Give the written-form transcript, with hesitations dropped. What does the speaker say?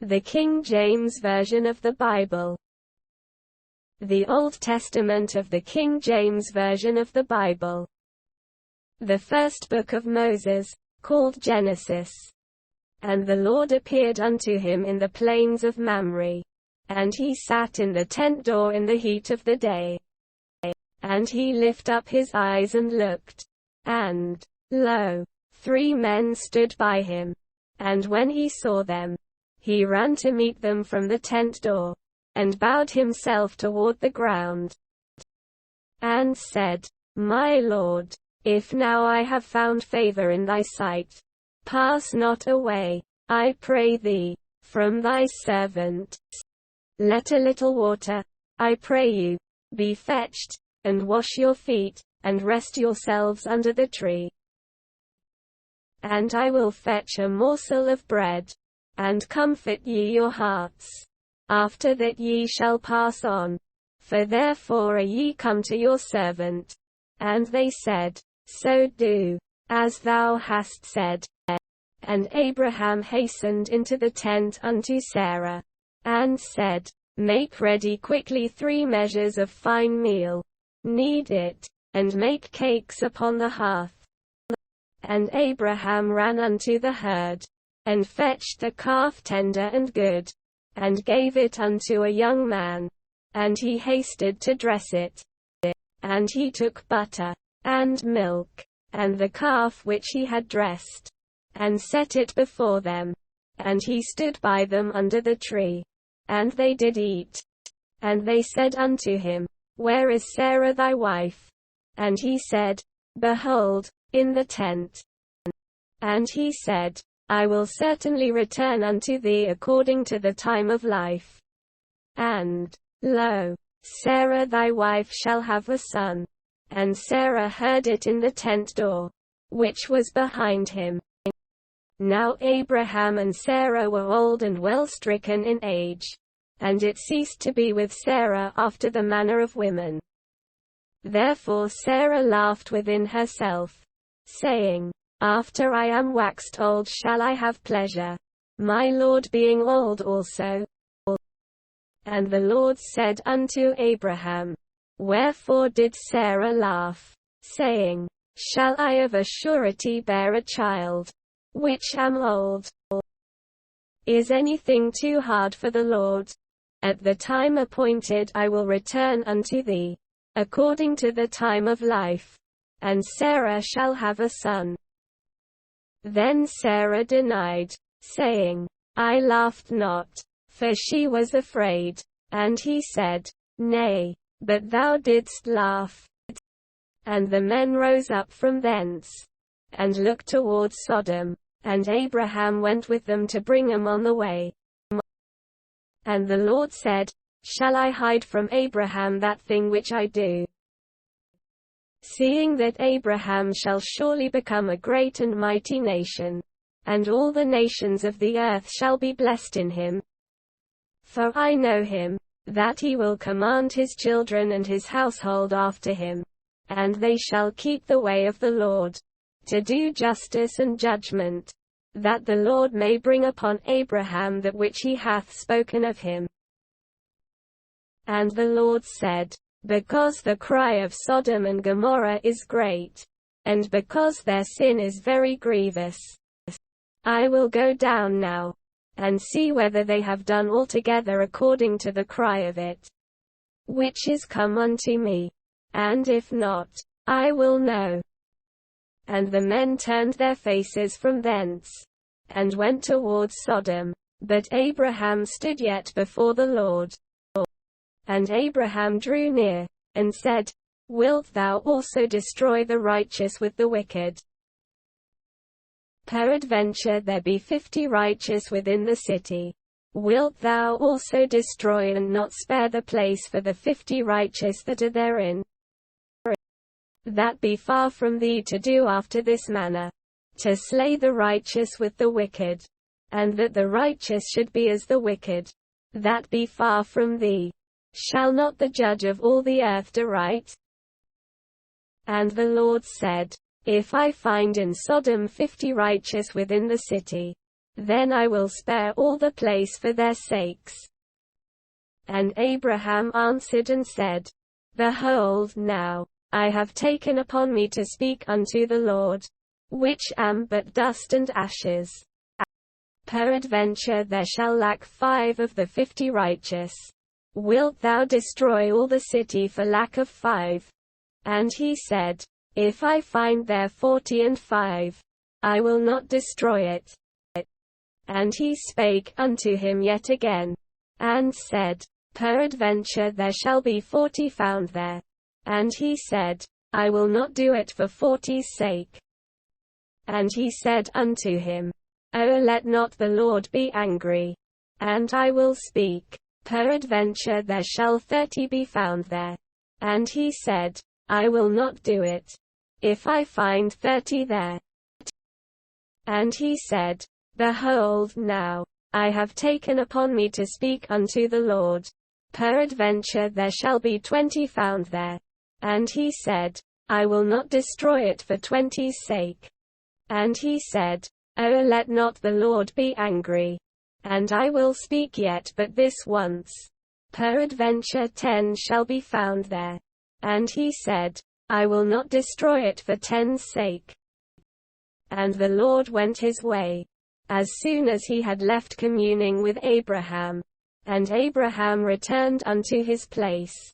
The King James Version of the Bible. The Old Testament of the King James Version of the Bible. The first book of Moses, called Genesis. And the Lord appeared unto him in the plains of Mamre. And he sat in the tent door in the heat of the day. And he lifted up his eyes and looked. And, lo, 3 men stood by him. And when he saw them, he ran to meet them from the tent door, and bowed himself toward the ground, and said, My Lord, if now I have found favor in thy sight, pass not away, I pray thee, from thy servant. Let a little water, I pray you, be fetched, and wash your feet, and rest yourselves under the tree. And I will fetch a morsel of bread, and comfort ye your hearts. After that ye shall pass on. For therefore are ye come to your servant. And they said, So do, as thou hast said. And Abraham hastened into the tent unto Sarah, and said, Make ready quickly 3 measures of fine meal. Knead it, and make cakes upon the hearth. And Abraham ran unto the herd, and fetched a calf tender and good, and gave it unto a young man, and he hasted to dress it. And he took butter, and milk, and the calf which he had dressed, and set it before them. And he stood by them under the tree. And they did eat. And they said unto him, Where is Sarah thy wife? And he said, Behold, in the tent. And he said, I will certainly return unto thee according to the time of life. And, lo, Sarah thy wife shall have a son. And Sarah heard it in the tent door, which was behind him. Now Abraham and Sarah were old and well stricken in age. And it ceased to be with Sarah after the manner of women. Therefore Sarah laughed within herself, saying, After I am waxed old shall I have pleasure, my Lord being old also. And the Lord said unto Abraham, Wherefore did Sarah laugh, saying, Shall I of a surety bear a child, which am old? Is anything too hard for the Lord? At the time appointed I will return unto thee, according to the time of life, and Sarah shall have a son. Then Sarah denied, saying, I laughed not, for she was afraid. And he said, Nay, but thou didst laugh. And the men rose up from thence, and looked toward Sodom, and Abraham went with them to bring them on the way. And the Lord said, Shall I hide from Abraham that thing which I do? Seeing that Abraham shall surely become a great and mighty nation, and all the nations of the earth shall be blessed in him. For I know him, that he will command his children and his household after him, and they shall keep the way of the Lord, to do justice and judgment, that the Lord may bring upon Abraham that which he hath spoken of him. And the Lord said, Because the cry of Sodom and Gomorrah is great, and because their sin is very grievous, I will go down now, and see whether they have done altogether according to the cry of it, which is come unto me, and if not, I will know. And the men turned their faces from thence, and went towards Sodom, but Abraham stood yet before the Lord. And Abraham drew near, and said, Wilt thou also destroy the righteous with the wicked? Peradventure there be 50 righteous within the city. Wilt thou also destroy and not spare the place for the 50 righteous that are therein? That be far from thee to do after this manner, to slay the righteous with the wicked, and that the righteous should be as the wicked. That be far from thee. Shall not the judge of all the earth do right? And the Lord said, If I find in Sodom 50 righteous within the city, then I will spare all the place for their sakes. And Abraham answered and said, Behold now, I have taken upon me to speak unto the Lord, which am but dust and ashes. Peradventure there shall lack 5 of the 50 righteous. Wilt thou destroy all the city for lack of 5? And he said, If I find there 45, I will not destroy it. And he spake unto him yet again, and said, Peradventure there shall be 40 found there. And he said, I will not do it for 40's sake. And he said unto him, O let not the Lord be angry, and I will speak. Peradventure there shall 30 be found there. And he said, I will not do it, if I find 30 there. And he said, Behold now, I have taken upon me to speak unto the Lord. Peradventure there shall be 20 found there. And he said, I will not destroy it for 20's sake. And he said, O let not the Lord be angry, and I will speak yet but this once. Peradventure 10 shall be found there. And he said, I will not destroy it for 10's sake. And the Lord went his way, as soon as he had left communing with Abraham. And Abraham returned unto his place.